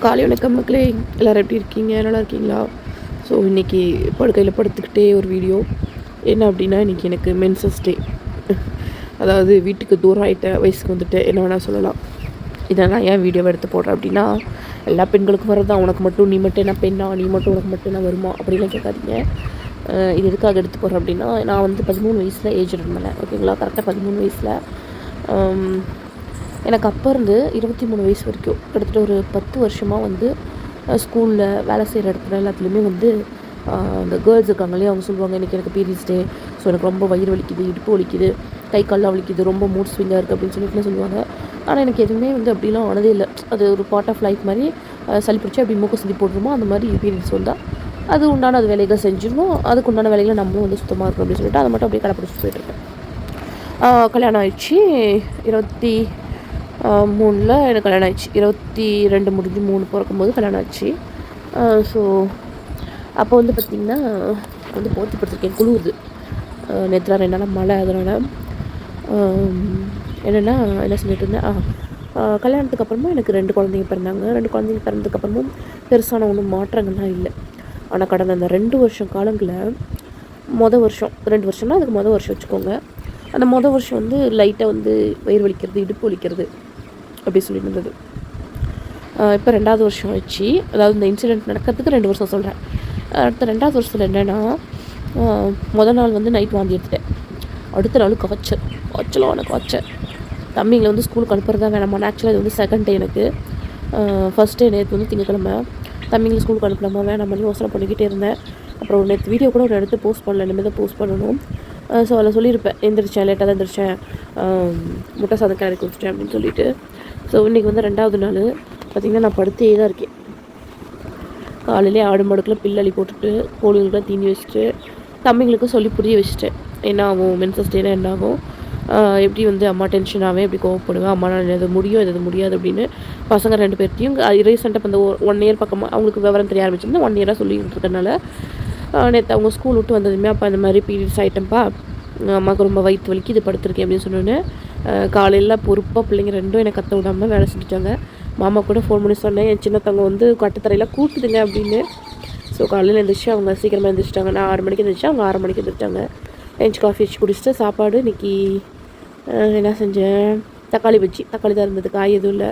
காலை வணக்கம் மக்களே, எல்லோரும் எப்படி இருக்கீங்க? நல்லா இருக்கீங்களா? ஸோ இன்றைக்கி படுக்கையில் படுத்துக்கிட்டே ஒரு வீடியோ. என்ன அப்படின்னா, இன்றைக்கி எனக்கு மென்சஸ் டே. அதாவது வீட்டுக்கு தூரம் ஆகிட்டேன், வயசுக்கு வந்துட்டு என்ன வேணால் சொல்லலாம். இதை நான் ஏன் வீடியோவை எடுத்து போடுறேன் அப்படின்னா, எல்லா பெண்களுக்கும் வரதான், உனக்கு மட்டும் நீ மட்டும் என்ன பெண்ணா, நீ மட்டும் உனக்கு மட்டும் என்ன வருமா அப்படிலாம் கேட்காதீங்க. இது எதுக்காக எடுத்து போடுறேன் அப்படின்னா, நான் வந்து 13 வயசில் ஏஜ் இருந்தேன். ஓகேங்களா? கரெக்டாக 13 வயசில் எனக்கு அப்போ இருந்து 23 வயசு வரைக்கும் கிட்டத்தட்ட ஒரு 10 வருஷமாக வந்து ஸ்கூலில் வேலை செய்கிற இடத்துல எல்லாத்துலேயுமே வந்து அந்த கேர்ள்ஸ் இருக்காங்களே, அவங்க சொல்லுவாங்க இன்றைக்கி எனக்கு பீரியட்ஸ் டே, ஸோ எனக்கு ரொம்ப வயிறு வலிக்குது, இடுப்பு வலிக்குது, கை கால்லாம் வலிக்குது, ரொம்ப மூட் ஸ்விங்காக இருக்குது அப்படின்னு சொல்லிட்டுலாம் சொல்லுவாங்க. ஆனால் எனக்கு எதுவுமே வந்து அப்படிலாம் ஆனதே இல்லை. அது ஒரு பார்ட் ஆஃப் லைஃப் மாதிரி. சளி பிடிச்சி அப்படி மூக்க சளி போட்டுருமோ அந்த மாதிரி பீரியட்ஸ் வந்தால் அது உண்டான அது வேலைகள் செஞ்சிடணும், அதுக்கு உண்டான வேலைகளை நம்மளும் வந்து சுத்தமாக இருக்கணும் அப்படின்னு சொல்லிட்டு அதை மட்டும் அப்படியே கடைப்பிடிச்சி போயிட்டுருக்கேன். கல்யாணம் ஆயிடுச்சு 23 எனக்கு கல்யாணம் ஆயிடுச்சு. 22 முடிஞ்சு 3 பிறக்கும்போது கல்யாணம் ஆச்சு. ஸோ அப்போ வந்து பார்த்திங்கன்னா வந்து போத்தி படுத்திருக்கேன், குளிருது. நேற்று 2 நாளாக மழை. அதனால் என்னென்னா என்ன சொல்லிட்டு இருந்தேன், கல்யாணத்துக்கு அப்புறமா எனக்கு 2 குழந்தைங்க பிறந்தாங்க. 2 குழந்தைங்க பிறந்ததுக்கப்புறமும் பெருசான ஒன்றும் மாற்றங்கள்லாம் இல்லை. ஆனால் கடந்த அந்த 2 வருஷம் காலங்களில் வருஷம் 2 வருஷம்னா அதுக்கு வருஷம் வச்சுக்கோங்க. அந்த வருஷம் வந்து லைட்டாக வந்து வயிறு வலிக்கிறது, இடுப்பு வலிக்கிறது அப்படி சொல்லிட்டு இருந்தது. இப்போ 2வது வருஷம் ஆச்சு. அதாவது இந்த இன்சிடெண்ட் நடக்கிறதுக்கு 2 வருஷம் சொல்கிறேன். அடுத்த 2வது வருஷத்தில் என்னென்னா, நாள் வந்து நைட் வாந்தி எடுத்துட்டேன். அடுத்த நாள் காய்ச்சலான காய்ச்சல். தம்பிங்களை வந்து ஸ்கூலுக்கு அனுப்புறதா வேணாமா. ஆக்சுவலாக இது வந்து செகண்ட் டே எனக்கு. ஃபஸ்ட் டே நேற்று வந்து திங்கக்கிழமை. தம்பிங்களை ஸ்கூலுக்கு அனுப்பலாமா வேணாமனு யோசனை பண்ணிக்கிட்டே இருந்தேன். அப்புறம் நேற்று வீடியோ கூட ஒரு எடுத்து போஸ்ட் பண்ணல, இனிமேல் தான் போஸ்ட் பண்ணணும். ஸோ அதில் சொல்லியிருப்பேன், எந்திரிச்சேன், லேட்டாக தான் எந்திரிச்சேன், முட்டை சாதம் கிளறி கொடுத்துட்டேன் அப்படின்னு சொல்லிட்டு. ஸோ இன்றைக்கி வந்து 2வது நாள் பார்த்திங்கன்னா நான் படுத்தே தான் இருக்கேன். காலையிலே ஆடு மாடுக்கெலாம் பில்லி போட்டுட்டு, கோழிகளுக்கெலாம் தீனி வச்சுட்டு, தம்பிங்களுக்கும் சொல்லி புரிய வச்சுட்டேன் என்ன ஆகும், மென்சஸ் டேனா என்ன ஆகும், எப்படி வந்து அம்மா டென்ஷனாகவே எப்படி கோவப்படுவேன், அம்மா நான் எது முடியும் எது முடியாது அப்படின்னு பசங்க 2 பேர்த்தையும் ரீசெண்டாக இப்போ இந்த 1 இயர் பக்கமாக அவங்களுக்கு விவரம் தெரிய ஆரம்பிச்சிருந்தேன். 1 இயராக சொல்லிக்கிட்டு இருக்கனால நேற்று அவங்க ஸ்கூல் விட்டு வந்ததுமே அப்போ இந்த மாதிரி பீரியட்ஸ் ஆகிட்டேன்ப்பா, அம்மாவுக்கு ரொம்ப வயிற்று வலிக்கு இது படுத்திருக்கேன் அப்படின்னு சொன்னோன்னே காலையில் பொறுப்பாக பிள்ளைங்க 2 எனக்கு கற்று விடாமல் வேலை செஞ்சுட்டாங்க. மாமா கூட ஃபோன் பண்ணி சொன்னேன், என் சின்னத்தவங்க வந்து கட்டுத்தரையில் கூட்டுதுங்க அப்படின்னு. ஸோ காலையில் எழுந்திரிச்சு அவங்க சீக்கிரமாக எழுந்திரிச்சிட்டாங்க. நான் 6 மணிக்கு எழுந்திரிச்சேன், அவங்க 6 மணிக்கு எழுந்திரிச்சாங்க. லஞ்ச் காஃபி வச்சு குடிச்சிட்டு சாப்பாடு இன்றைக்கி என்ன செஞ்சேன், தக்காளி பஜ்ஜி. தக்காளி தான் இருந்தது, காய் எதுவும் இல்லை.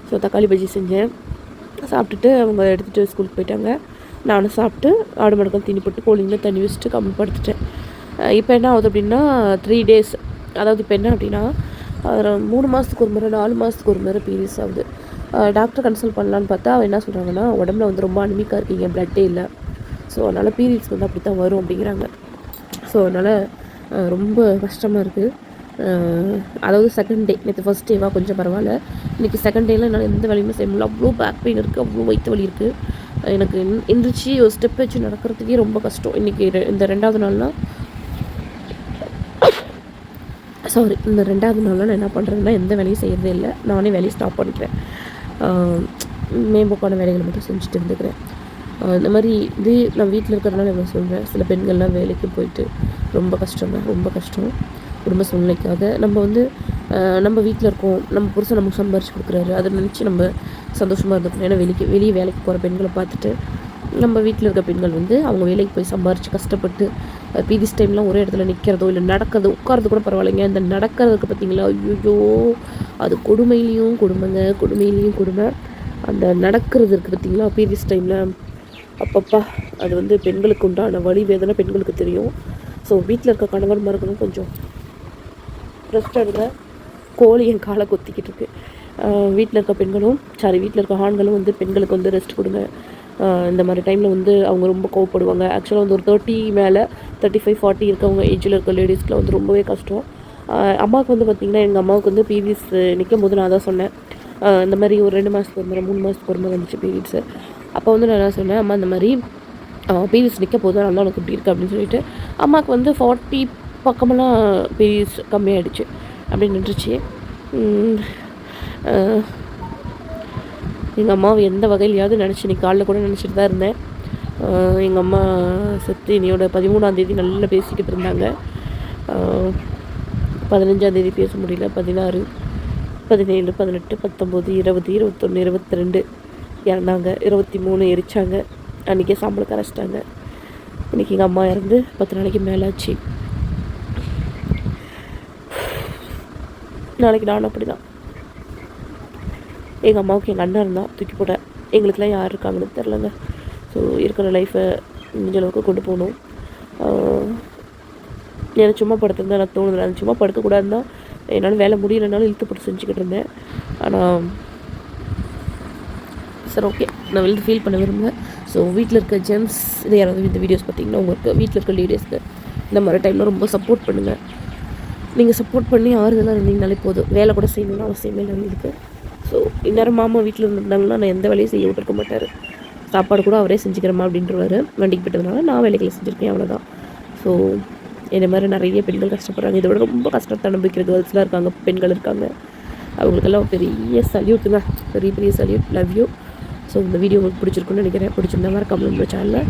ஸோ தக்காளி பஜ்ஜி செஞ்சேன். சாப்பிட்டுட்டு அவங்க எடுத்துகிட்டு ஸ்கூலுக்கு போயிட்டாங்க. நானும் சாப்பிட்டு ஆடு மாடுக்கும் தீனி போட்டு கோழிங்களும் தண்ணி வச்சுட்டு கம்மி படுத்துட்டேன். இப்போ என்ன ஆகுது அப்படின்னா 3 days, அதாவது இப்போ என்ன அப்படின்னா 3 மாதத்துக்கு ஒரு முறை 4 மாதத்துக்கு ஒரு முறை பீரியட்ஸ் ஆகுது. டாக்டர் கன்சல்ட் பண்ணலான்னு பார்த்தா அவள் என்ன சொல்கிறாங்கன்னா, உடம்புல வந்து ரொம்ப அனிமிக்காக இருக்கீங்க, பிளட்டே இல்லை, ஸோ அதனால் பீரியட்ஸ் வந்து அப்படி தான் வரும் அப்படிங்கிறாங்க. ஸோ அதனால் ரொம்ப கஷ்டமாக இருக்குது. அதாவது செகண்ட் டே, நேற்று ஃபஸ்ட் டேவாக கொஞ்சம் பரவாயில்ல. இன்றைக்கி செகண்ட் டேயில் என்னால் எந்த வேலையுமே செய்ய முடியல. அவ்வளோ பேக் பெயின் இருக்குது, அவ்வளோ வயிற்று வலி இருக்குது. எனக்கு எந்திரிச்சு ஒரு ஸ்டெப் வச்சு நடக்கிறதுக்கே ரொம்ப கஷ்டம். இன்றைக்கி இந்த 2வது நாள்னால் இந்த 2வது நாளில் நான் என்ன பண்ணுறேன்னா, எந்த வேலையும் செய்கிறதே இல்லை. நானே வேலையை ஸ்டாப் பண்ணிக்கிறேன். மேம்போக்கான வேலைகளை மட்டும் செஞ்சுட்டு இருந்துக்கிறேன். இந்த மாதிரி இது நான் வீட்டில் இருக்கிறதுனால நான் சொல்கிறேன், சில பெண்கள்லாம் வேலைக்கு போயிட்டு ரொம்ப கஷ்டம். குடும்ப சூழ்நிலைக்காக நம்ம வந்து நம்ம வீட்டில் இருக்கோம், நம்ம புருஷன் நமக்கு சம்பாரிச்சு கொடுக்குறாரு, அதை நினச்சி நம்ம சந்தோஷமாக இருந்துக்கணும். ஏன்னா வெளியே வேலைக்கு போகிற பெண்களை பார்த்துட்டு நம்ம வீட்டில் இருக்க பெண்கள் வந்து அவங்க வேலைக்கு போய் சம்பாரித்து கஷ்டப்பட்டு பீரியட்ஸ் டைம்லாம் ஒரே இடத்துல நிற்கிறதோ இல்லை நடக்கிறதோ உட்காரது கூட பரவாயில்லைங்க, இந்த நடக்கிறதுக்கு பார்த்திங்களா, ஐயோ அது கொடுமையிலையும் கொடுமை. அந்த நடக்கிறது இருக்குது பார்த்திங்களா பீரியட்ஸ் டைமில், அப்பப்பா அது வந்து பெண்களுக்கு உண்டான வலி வேதனை பெண்களுக்கு தெரியும். ஸோ வீட்டில் இருக்க கணவன்மார்களும் கொஞ்சம் ரெஸ்ட் எடுங்க. கோழி என் காலை கொத்திக்கிட்டு இருக்கு. வீட்டில் இருக்க ஆண்களும் வந்து பெண்களுக்கு வந்து ரெஸ்ட் கொடுங்க. இந்த மாதிரி டைமில் வந்து அவங்க ரொம்ப கோவப்படுவாங்க. ஆக்சுவலாக வந்து ஒரு 30 மேலே 35-40 இருக்கவங்க ஏஜில் இருக்க லேடிஸ்க்குலாம் வந்து ரொம்பவே கஷ்டம். அம்மாவுக்கு வந்து பார்த்திங்கன்னா, எங்கள் அம்மாவுக்கு வந்து பீரியட்ஸ் நிற்கும் போது நான் தான் சொன்னேன், இந்த மாதிரி ஒரு 2 மாதத்துக்கு ஒரு முறை 3 மாதத்துக்கு ஒரு முறை வந்துச்சு பீரியட்ஸு. அப்போ வந்து நான் என்ன சொன்னேன், அம்மா இந்த மாதிரி பீரியட்ஸ் நிற்க போது நல்லா உனக்கு இப்படி இருக்குது அப்படின்னு சொல்லிட்டு. அம்மாவுக்கு வந்து 40 பக்கமெல்லாம் பீரியட்ஸ் கம்மியாகிடுச்சு அப்படின்னு நின்றுச்சு. எங்கள் அம்மாவை எந்த வகையிலையாவது நினச்சி நீ காலைல கூட நினச்சிட்டு தான் இருந்தேன். எங்கள் அம்மா செத்து இனியோட 13ஆம் தேதி நல்லா பேசிக்கிட்டு இருந்தாங்க. 15ஆம் தேதி பேச முடியல. 16, 17, 18, 19, 20, 21, 22 இறந்தாங்க. 23 எரிச்சாங்க. அன்றைக்கே சம்பளத்தை அரைச்சிட்டாங்க. இன்றைக்கி எங்கள் அம்மா இறந்து 10 நாளைக்கு மேலே ஆச்சு. நாளைக்கு நானும் அப்படி தான். எங்கள் அம்மாவுக்கு எங்கள் அண்ணன் இருந்தால் தூக்கி போட்டேன். எங்களுக்கெல்லாம் யார் இருக்காங்கன்னு தெரிலங்க. ஸோ இருக்கிற லைஃப்பை முடிஞ்ச அளவுக்கு கொண்டு போகணும். எனக்கு சும்மா படுத்துருந்தேன் எனக்கு தோணுது. நான் சும்மா படுக்கக்கூடாதுன்னு தான் என்னால் வேலை முடியலைனாலும் இழுத்து போட்டு செஞ்சுக்கிட்டு இருந்தேன். ஆனால் சரி ஓகே, நான் வெளியே ஃபீல் பண்ண விரும்புவேன். ஸோ வீட்டில் இருக்க ஜென்ஸ் இதை யாராவது இந்த வீடியோஸ் பார்த்திங்கன்னா உங்களுக்கு வீட்டில் இருக்க லேடிஸ்க்கு இந்த மாதிரி டைமில் ரொம்ப சப்போர்ட் பண்ணுங்கள். நீங்கள் சப்போர்ட் பண்ணி ஆறுதலாக இருந்தீங்கனாலே போதும். வேலை கூட செய்யணும்னு அவசியமே இல்லை உங்களுக்கு. ஸோ இந்நேரம் மாமா வீட்டில் இருந்திருந்தாங்கன்னா நான் எந்த வேலையும் செய்ய விட்டுருக்க மாட்டார். சாப்பாடு கூட அவரே செஞ்சுக்கிறமா அப்படின்றவாரு. வண்டிக்கு போயிட்டதுனால நான் வேலைகளை செஞ்சுருக்கேன், அவ்வளோதான். ஸோ இந்த மாதிரி நிறைய பெண்கள் கஷ்டப்படுறாங்க. இதை விட ரொம்ப கஷ்டத்தை அனுபவிக்கிற கேர்ள்ஸ்லாம் இருக்காங்க, பெண்கள் இருக்காங்க. அவங்களுக்கெல்லாம் பெரிய சல்யூட்டுங்க, பெரிய பெரிய சல்யூட். Love you. ஸோ இந்த வீடியோ உங்களுக்கு பிடிச்சிருக்குன்னு நினைக்கிறேன். பிடிச்சிருந்தா மறக்காம நம்ம சேனலை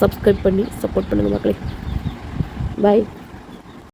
சப்ஸ்கிரைப் பண்ணி சப்போர்ட் பண்ணுங்கள் மக்களே. பாய்.